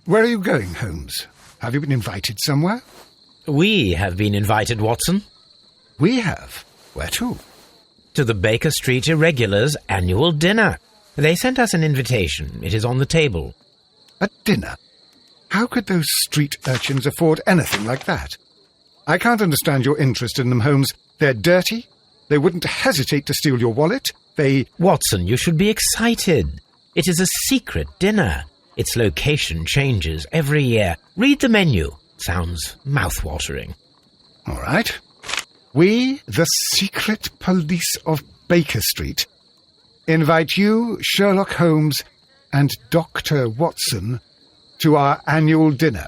Where are you going, Holmes? Have you been invited somewhere? We have been invited, Watson. We have? Where to? To the Baker Street Irregulars' annual dinner. They sent us an invitation. It is on the table. A dinner? How could those street urchins afford anything like that? I can't understand your interest in them, Holmes. They're dirty. They wouldn't hesitate to steal your wallet. Watson, you should be excited. It is a secret dinner. Its location changes every year. Read the menu. Sounds mouth-watering. All right. We, the secret police of Baker Street, invite you, Sherlock Holmes, and Dr. Watson to our annual dinner.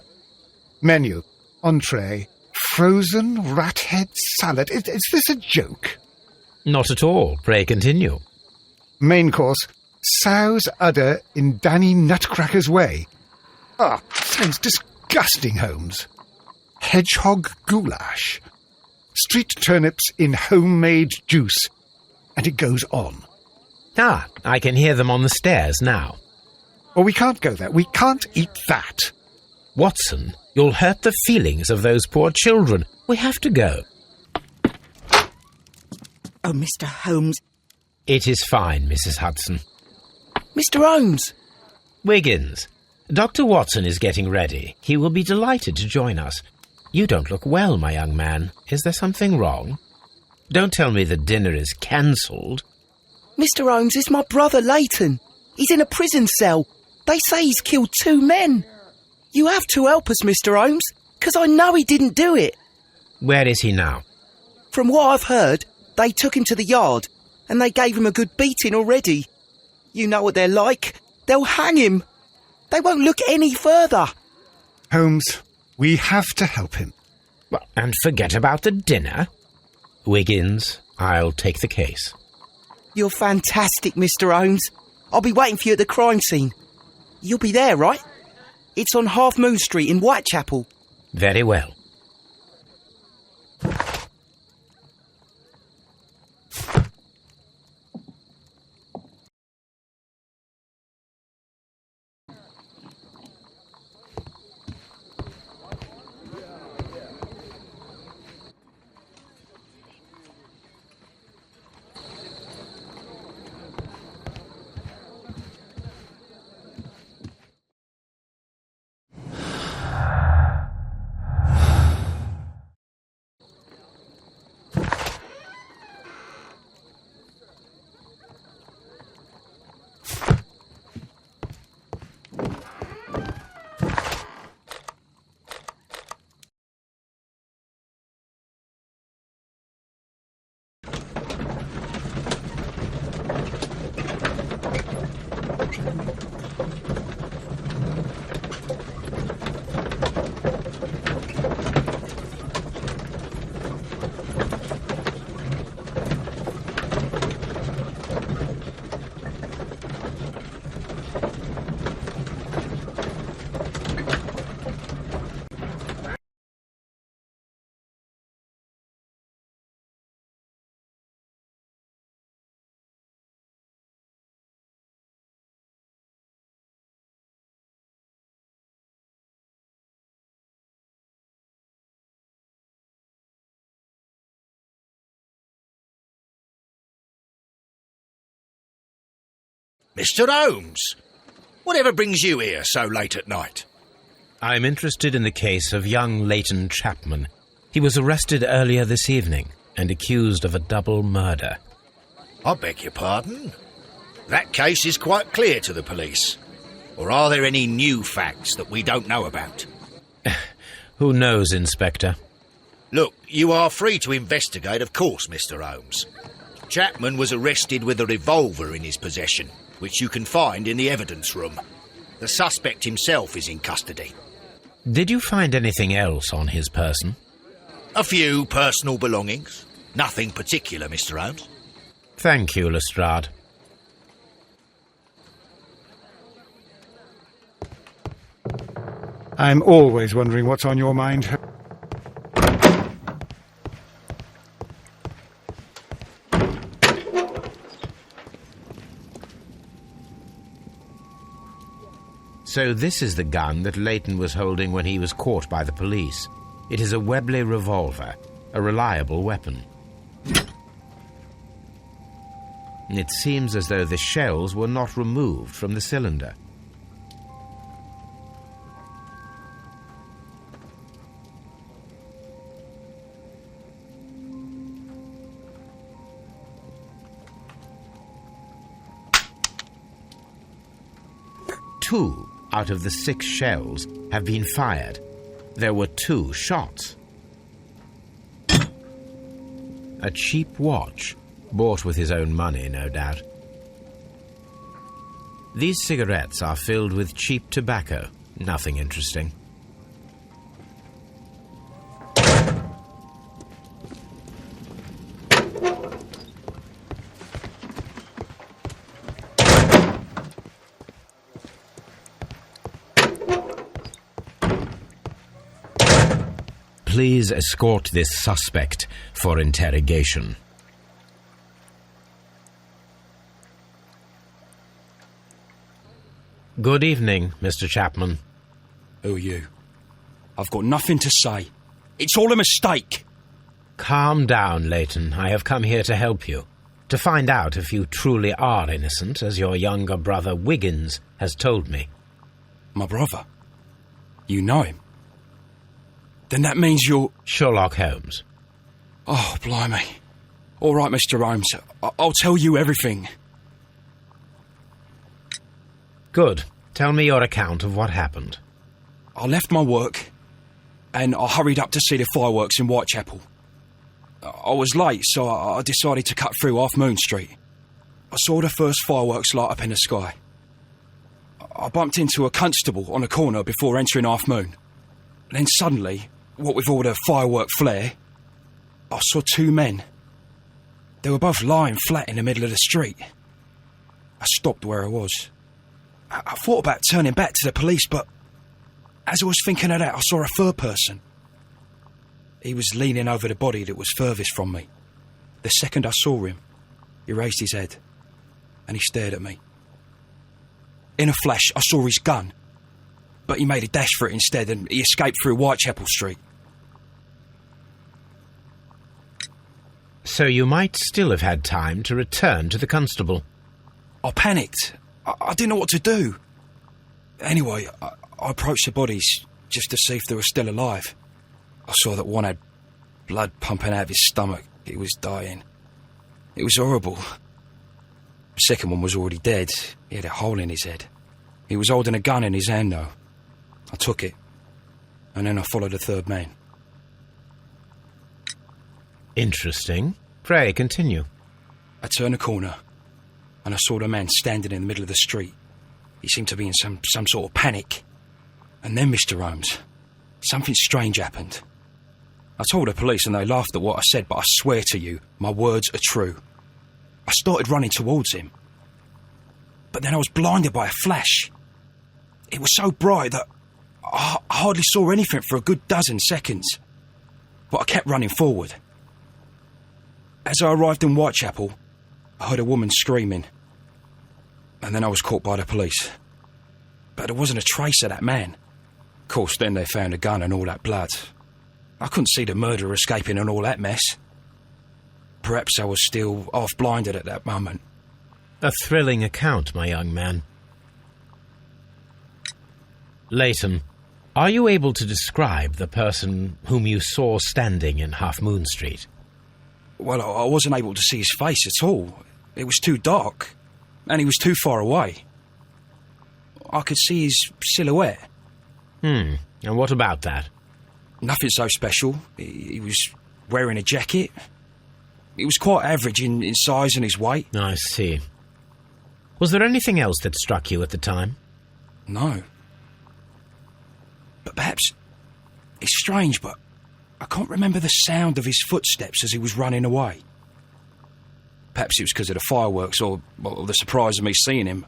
Menu, entree, frozen rat head salad. Is this a joke? Not at all. Pray continue. Main course, sow's udder in Danny Nutcracker's way. Sounds disgusting, Holmes. Hedgehog goulash. Street turnips in homemade juice. And it goes on. I can hear them on the stairs now. Oh, we can't go there. We can't eat that. Watson, you'll hurt the feelings of those poor children. We have to go. Oh, Mr. Holmes. It is fine, Mrs. Hudson. Mr. Holmes! Wiggins, Dr. Watson is getting ready. He will be delighted to join us. You don't look well, my young man. Is there something wrong? Don't tell me the dinner is cancelled. Mr. Holmes, it's my brother Leighton. He's in a prison cell. They say he's killed 2 men. You have to help us, Mr. Holmes, 'cause I know he didn't do it. Where is he now? From what I've heard, they took him to the yard, and they gave him a good beating already. You know what they're like. They'll hang him. They won't look any further. Holmes, we have to help him. Well, and forget about the dinner. Wiggins, I'll take the case. You're fantastic, Mr. Holmes. I'll be waiting for you at the crime scene. You'll be there, right? It's on Half Moon Street in Whitechapel. Very well. Mr. Holmes, whatever brings you here so late at night? I'm interested in the case of young Leighton Chapman. He was arrested earlier this evening and accused of a double murder. I beg your pardon? That case is quite clear to the police. Or are there any new facts that we don't know about? Who knows, Inspector? Look, you are free to investigate, of course, Mr. Holmes. Chapman was arrested with a revolver in his possession, which you can find in the evidence room. The suspect himself is in custody. Did you find anything else on his person? A few personal belongings. Nothing particular, Mr. Holmes. Thank you, Lestrade. I'm always wondering what's on your mind. So this is the gun that Leighton was holding when he was caught by the police. It is a Webley revolver, a reliable weapon. It seems as though the shells were not removed from the cylinder. Two out of the 6 shells have been fired. There were 2 shots. A cheap watch, bought with his own money, no doubt. These cigarettes are filled with cheap tobacco. Nothing interesting. Please escort this suspect for interrogation. Good evening, Mr. Chapman. Who are you? I've got nothing to say. It's all a mistake. Calm down, Leighton. I have come here to help you. To find out if you truly are innocent, as your younger brother Wiggins has told me. My brother? You know him? Then that means you're... Sherlock Holmes. Oh, blimey. All right, Mr. Holmes. I'll tell you everything. Good. Tell me your account of what happened. I left my work and I hurried up to see the fireworks in Whitechapel. I was late, so I decided to cut through Half Moon Street. I saw the first fireworks light up in the sky. I bumped into a constable on a corner before entering Half Moon. Then suddenly, what with all the firework flare, I saw 2 men. They were both lying flat in the middle of the street. I stopped where I was. I thought about turning back to the police, but as I was thinking of that, I saw a third person. He was leaning over the body that was furthest from me. The second I saw him, he raised his head and he stared at me. In a flash, I saw his gun, but he made a dash for it instead and he escaped through Whitechapel Street. So you might still have had time to return to the constable. I panicked. I didn't know what to do. Anyway, I approached the bodies just to see if they were still alive. I saw that one had blood pumping out of his stomach. He was dying. It was horrible. The second one was already dead. He had a hole in his head. He was holding a gun in his hand, though. I took it, and then I followed the third man. Interesting. Pray, continue. I turned a corner, and I saw the man standing in the middle of the street. He seemed to be in some sort of panic. And then, Mr. Holmes, something strange happened. I told the police and they laughed at what I said, but I swear to you, my words are true. I started running towards him. But then I was blinded by a flash. It was so bright that I hardly saw anything for a good dozen seconds. But I kept running forward. As I arrived in Whitechapel, I heard a woman screaming. And then I was caught by the police. But there wasn't a trace of that man. Of course, then they found a gun and all that blood. I couldn't see the murderer escaping and all that mess. Perhaps I was still half-blinded at that moment. A thrilling account, my young man. Leighton, are you able to describe the person whom you saw standing in Half Moon Street? Well, I wasn't able to see his face at all. It was too dark, and he was too far away. I could see his silhouette. And what about that? Nothing so special. He was wearing a jacket. He was quite average in size and his weight. I see. Was there anything else that struck you at the time? No. But perhaps it's strange, but I can't remember the sound of his footsteps as he was running away. Perhaps it was because of the fireworks or the surprise of me seeing him.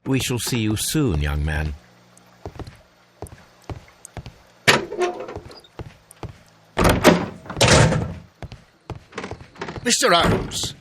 we shall see you soon, young man. Mr. Holmes!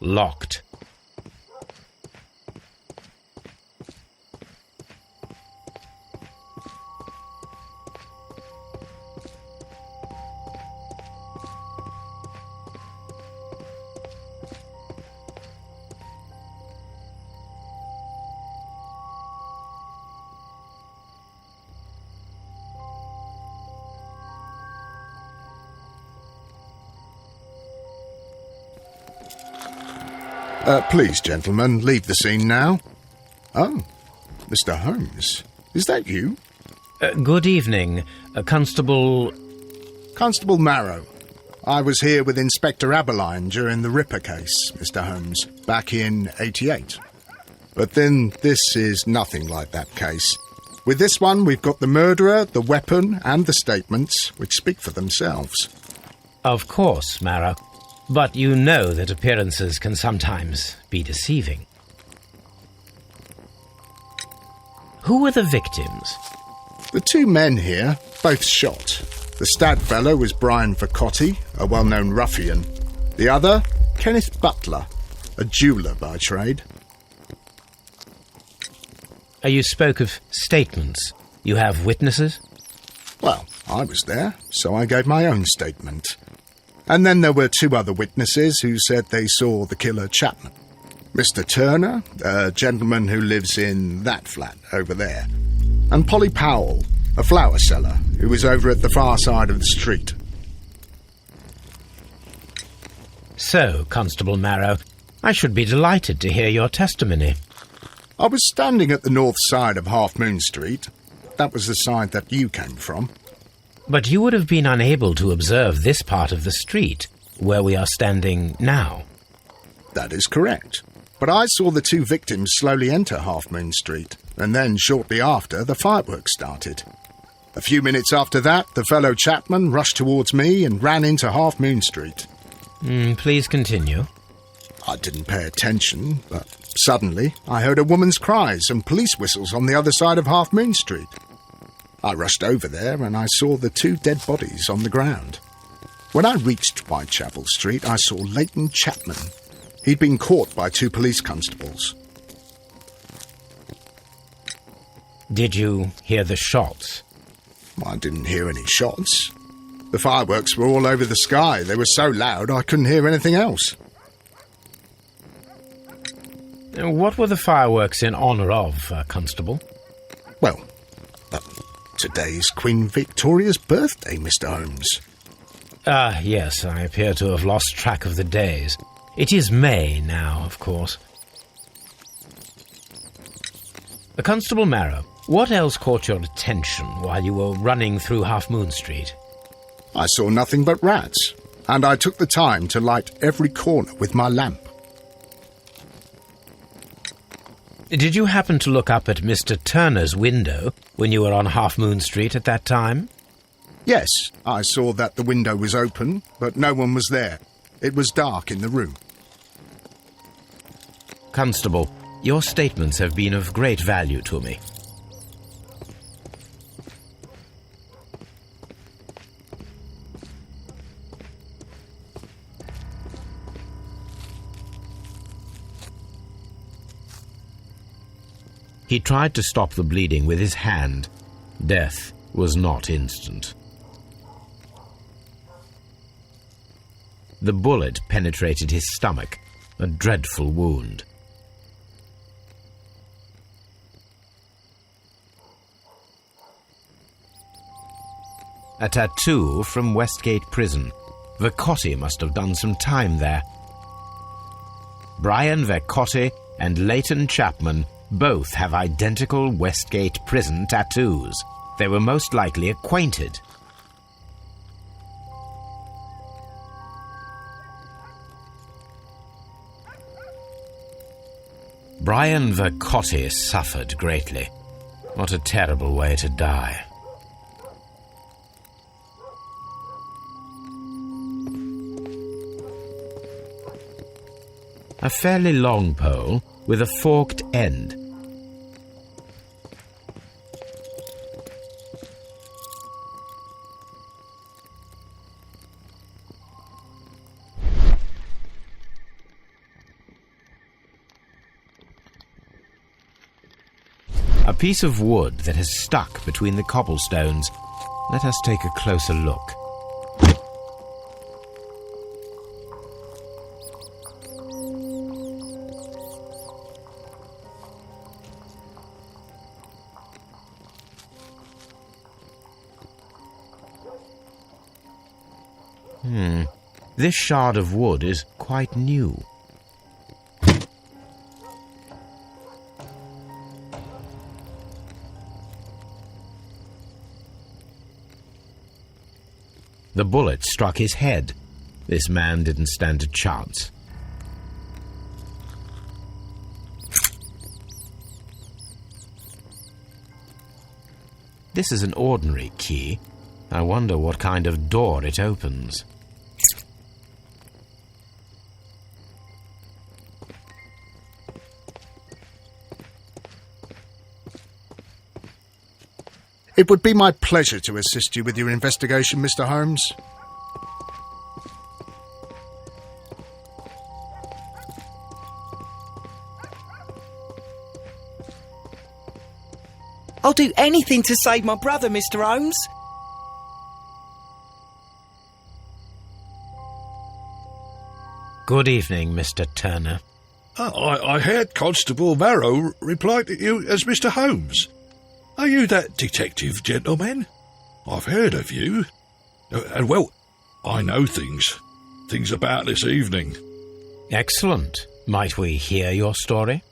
Locked. Please, gentlemen, leave the scene now. Oh, Mr. Holmes, is that you? Good evening, Constable... Constable Marrow. I was here with Inspector Aberline during the Ripper case, Mr. Holmes, back in '88. But then this is nothing like that case. With this one, we've got the murderer, the weapon, and the statements, which speak for themselves. Of course, Marrow. But you know that appearances can sometimes be deceiving. Who were the victims? The two men here, both shot. The stab fellow was Brian Vercotti, a well-known ruffian. The other, Kenneth Butler, a jeweller by trade. You spoke of statements. You have witnesses? Well, I was there, so I gave my own statement. And then there were two other witnesses who said they saw the killer Chapman. Mr. Turner, a gentleman who lives in that flat over there, and Polly Powell, a flower seller who was over at the far side of the street. So, Constable Marrow, I should be delighted to hear your testimony. I was standing at the north side of Half Moon Street. That was the side that you came from. But you would have been unable to observe this part of the street, where we are standing now. That is correct. But I saw the two victims slowly enter Half Moon Street, and then shortly after, the fireworks started. A few minutes after that, the fellow Chapman rushed towards me and ran into Half Moon Street. Please continue. I didn't pay attention, but suddenly I heard a woman's cries and police whistles on the other side of Half Moon Street. I rushed over there and I saw the two dead bodies on the ground. When I reached Whitechapel Street, I saw Leighton Chapman. He'd been caught by two police constables. Did you hear the shots? I didn't hear any shots. The fireworks were all over the sky. They were so loud I couldn't hear anything else. What were the fireworks in honour of, Constable? Well, today's Queen Victoria's birthday, Mr. Holmes. Yes, I appear to have lost track of the days. It is May now, of course. Constable Marrow, what else caught your attention while you were running through Half Moon Street? I saw nothing but rats, and I took the time to light every corner with my lamp. Did you happen to look up at Mr. Turner's window when you were on Half Moon Street at that time? Yes, I saw that the window was open, but no one was there. It was dark in the room. Constable, your statements have been of great value to me. He tried to stop the bleeding with his hand. Death was not instant. The bullet penetrated his stomach, a dreadful wound. A tattoo from Westgate Prison. Vercotti must have done some time there. Brian Vercotti and Leighton Chapman both have identical Westgate Prison tattoos. They were most likely acquainted. Brian Vercotti suffered greatly. What a terrible way to die. A fairly long pole with a forked end. A piece of wood that has stuck between the cobblestones. Let us take a closer look. This shard of wood is quite new. The bullet struck his head. This man didn't stand a chance. This is an ordinary key. I wonder what kind of door it opens. It would be my pleasure to assist you with your investigation, Mr. Holmes. I'll do anything to save my brother, Mr. Holmes. Good evening, Mr. Turner. I heard Constable Marrow reply to you as Mr. Holmes. Are you that detective gentleman? I've heard of you. And, well, I know things about this evening. Excellent. Might we hear your story?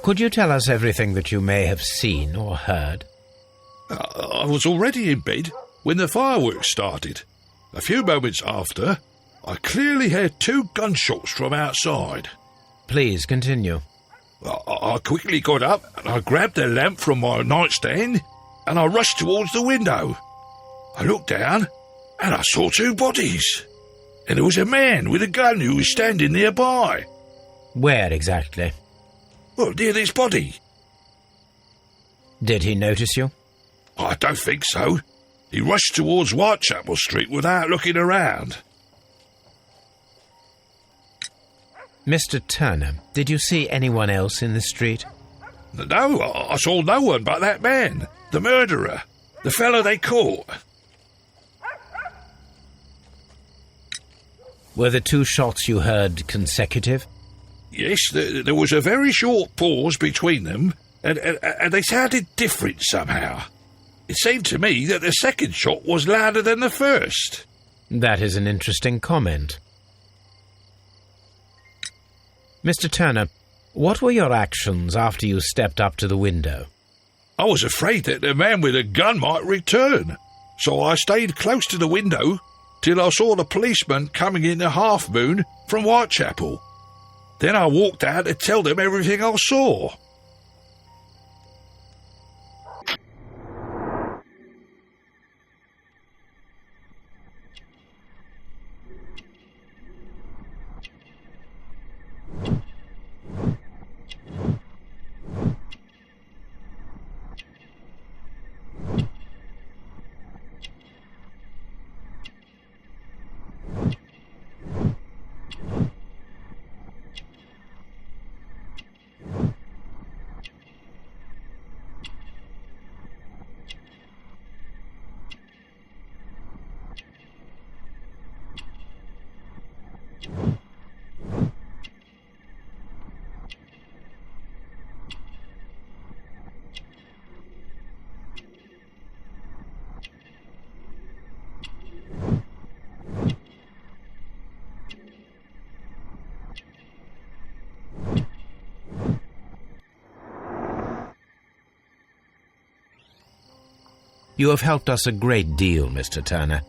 Could you tell us everything that you may have seen or heard? I was already in bed when the fireworks started. A few moments after, I clearly heard 2 gunshots from outside. Please continue. I quickly got up and I grabbed a lamp from my nightstand and I rushed towards the window. I looked down and I saw 2 bodies. And there was a man with a gun who was standing nearby. Where exactly? Well, near this body. Did he notice you? I don't think so. He rushed towards Whitechapel Street without looking around. Mr. Turner, did you see anyone else in the street? No, I saw no one but that man, the murderer, the fellow they caught. Were the 2 shots you heard consecutive? Yes, there was a very short pause between them, and they sounded different somehow. It seemed to me that the second shot was louder than the first. That is an interesting comment. Mr. Turner, what were your actions after you stepped up to the window? I was afraid that the man with a gun might return, so I stayed close to the window till I saw the policeman coming in the Half Moon from Whitechapel. Then I walked out to tell them everything I saw. You have helped us a great deal, Mr. Turner.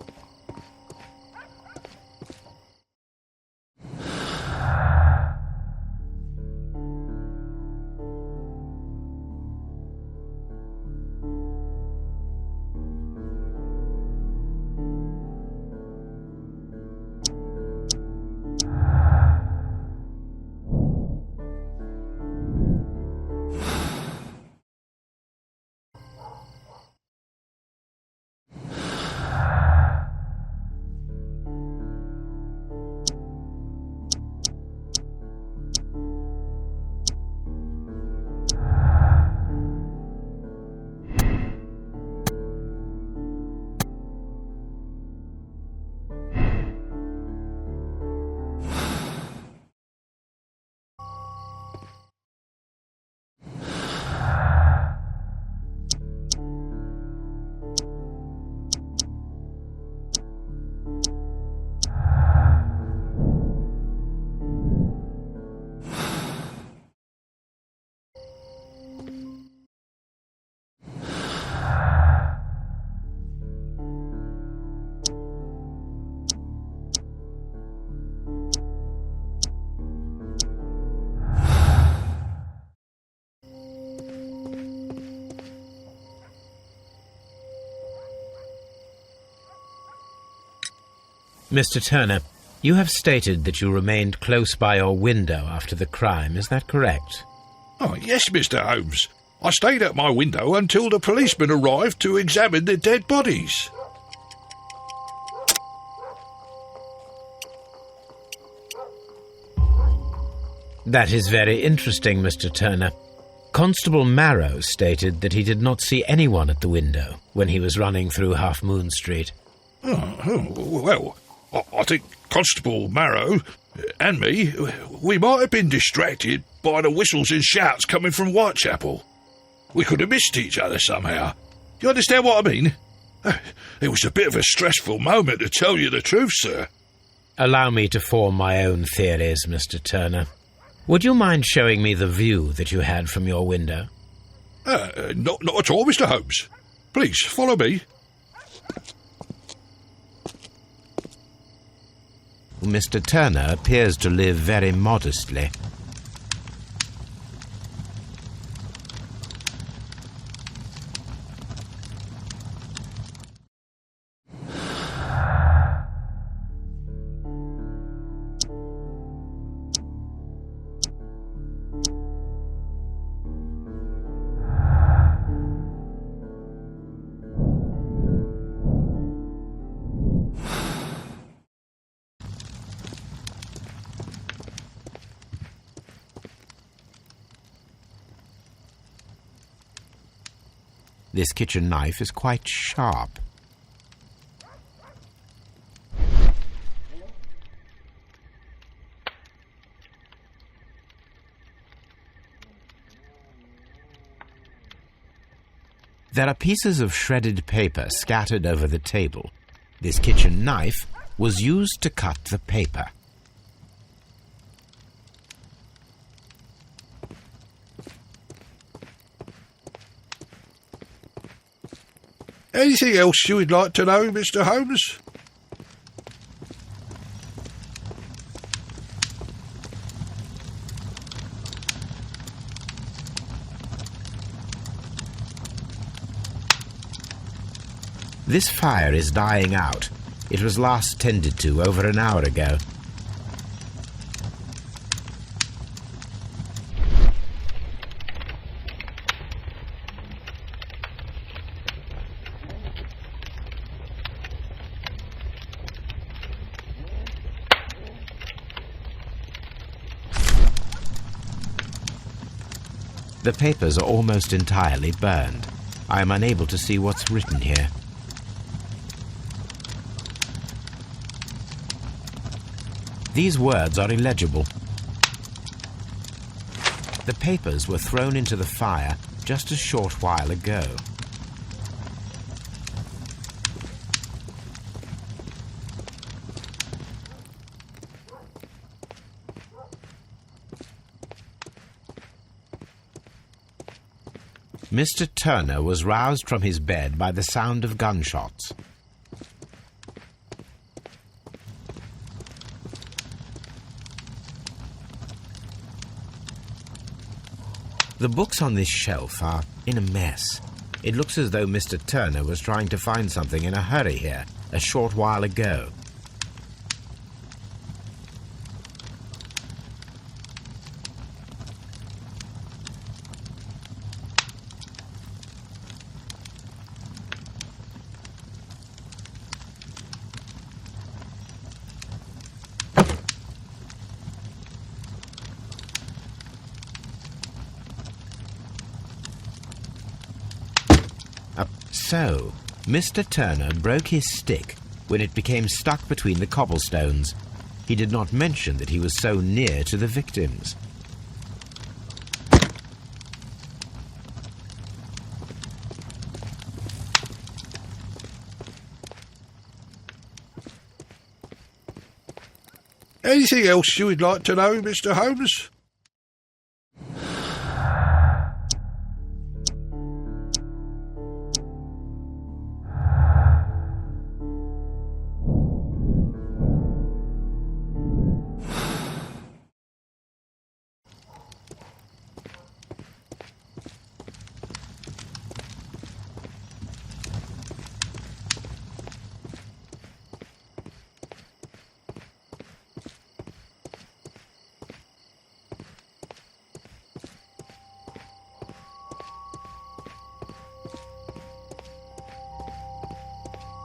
Mr. Turner, you have stated that you remained close by your window after the crime. Is that correct? Oh, yes, Mr. Holmes. I stayed at my window until the policeman arrived to examine the dead bodies. That is very interesting, Mr. Turner. Constable Marrow stated that he did not see anyone at the window when he was running through Half Moon Street. Well, I think Constable Marrow and me, we might have been distracted by the whistles and shouts coming from Whitechapel. We could have missed each other somehow. You understand what I mean? It was a bit of a stressful moment, to tell you the truth, sir. Allow me to form my own theories, Mr. Turner. Would you mind showing me the view that you had from your window? Not at all, Mr. Holmes. Please, follow me. Mr. Turner appears to live very modestly. This kitchen knife is quite sharp. There are pieces of shredded paper scattered over the table. This kitchen knife was used to cut the paper. Anything else you would like to know, Mr. Holmes? This fire is dying out. It was last tended to over an hour ago. The papers are almost entirely burned. I am unable to see what's written here. These words are illegible. The papers were thrown into the fire just a short while ago. Mr. Turner was roused from his bed by the sound of gunshots. The books on this shelf are in a mess. It looks as though Mr. Turner was trying to find something in a hurry here a short while ago. So, Mr. Turner broke his stick when it became stuck between the cobblestones. He did not mention that he was so near to the victims. Anything else you would like to know, Mr. Holmes?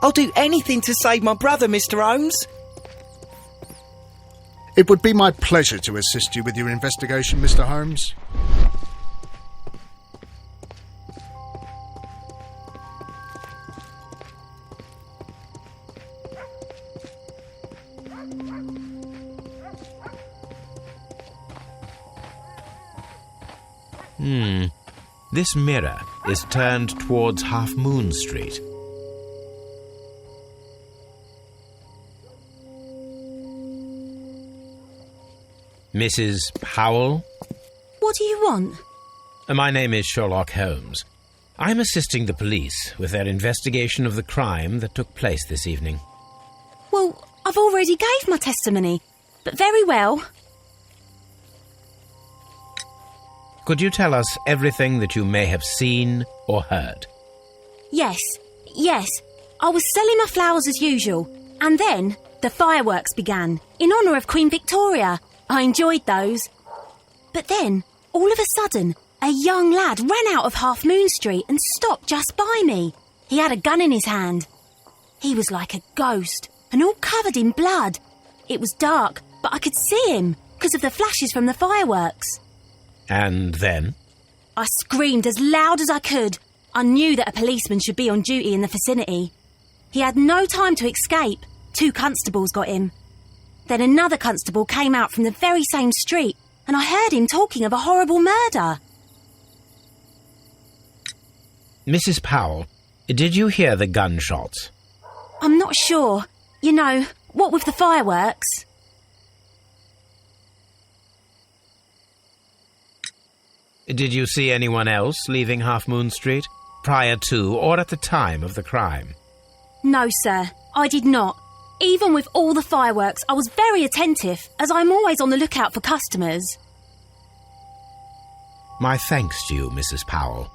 I'll do anything to save my brother, Mr. Holmes. It would be my pleasure to assist you with your investigation, Mr. Holmes. This mirror is turned towards Half Moon Street. Mrs. Powell? What do you want? My name is Sherlock Holmes. I'm assisting the police with their investigation of the crime that took place this evening. Well, I've already gave my testimony, but very well. Could you tell us everything that you may have seen or heard? Yes. I was selling my flowers as usual, and then the fireworks began, in honour of Queen Victoria. I enjoyed those. But then, all of a sudden, a young lad ran out of Half Moon Street and stopped just by me. He had a gun in his hand. He was like a ghost, and all covered in blood. It was dark, but I could see him, because of the flashes from the fireworks. And then? I screamed as loud as I could. I knew that a policeman should be on duty in the vicinity. He had no time to escape. 2 constables got him. Then another constable came out from the very same street, and I heard him talking of a horrible murder. Mrs. Powell, did you hear the gunshots? I'm not sure. You know, what with the fireworks? Did you see anyone else leaving Half Moon Street, prior to or at the time of the crime? No, sir, I did not. Even with all the fireworks, I was very attentive, as I'm always on the lookout for customers. My thanks to you, Mrs. Powell.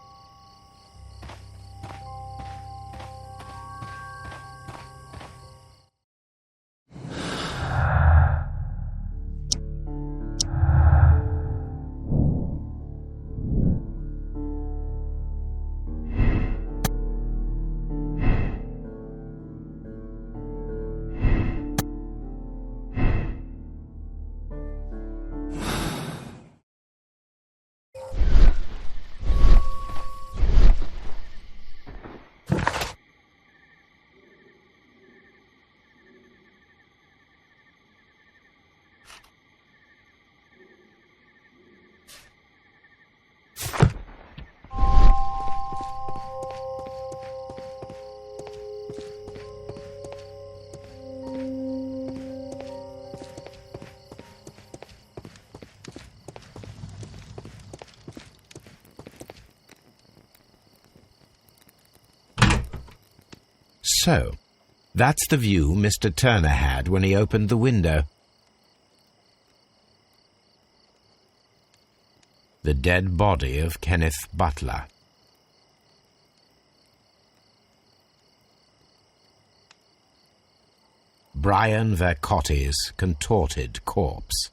So, that's the view Mr. Turner had when he opened the window. The dead body of Kenneth Butler. Brian Vercotti's contorted corpse.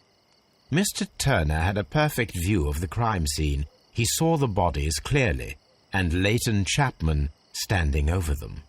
Mr. Turner had a perfect view of the crime scene. He saw the bodies clearly, and Leighton Chapman standing over them.